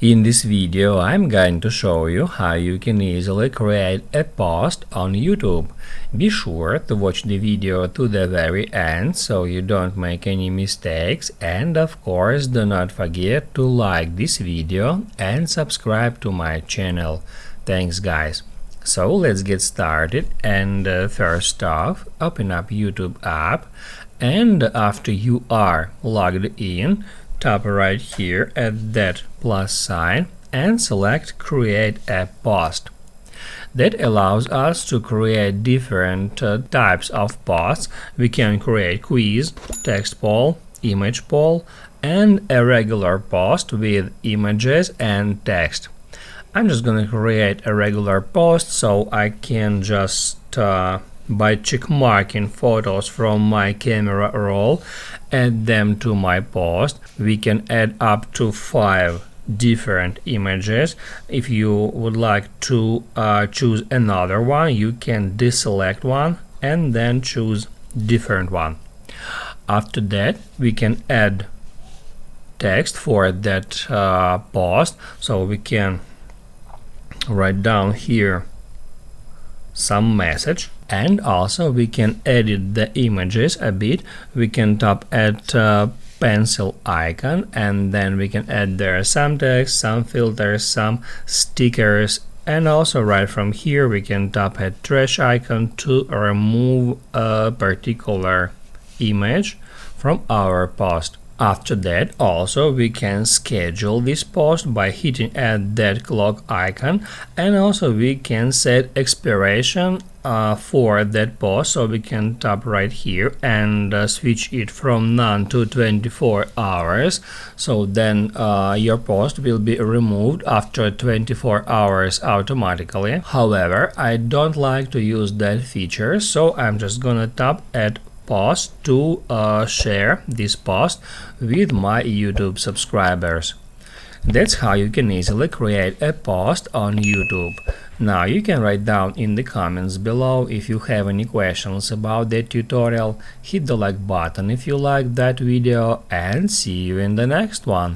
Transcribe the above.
In this video, I'm going to show you how you can easily create a post on YouTube. Be sure to watch the video to the very end so you don't make any mistakes, and of course do not forget to like this video and subscribe to my channel. Thanks guys. So let's get started, and first off, open up YouTube app, and after you are logged in, tap right here at that plus sign and select create a post. That allows us to create different types of posts. We can create quiz, text poll, image poll, and a regular post with images and text. I'm just gonna create a regular post, so I can just by check marking photos from my camera roll, add them to my post. We can add up to 5 different images. If you would like to choose another one, you can deselect one and then choose different one. After that, we can add text for that post, so we can write down here some message, and also we can edit the images a bit. We can tap at pencil icon, and then we can add there some text, some filters, some stickers, and also right from here we can tap at trash icon to remove a particular image from our post. After that, also we can schedule this post by hitting at that clock icon, and also we can set expiration for that post, so we can tap right here and switch it from none to 24 hours. So then your post will be removed after 24 hours automatically. However, I don't like to use that feature, so I'm just gonna tap at post to share this post with my YouTube subscribers. That's how you can easily create a post on YouTube. Now you can write down in the comments below if you have any questions about that tutorial. Hit the like button if you liked that video, and see you in the next one.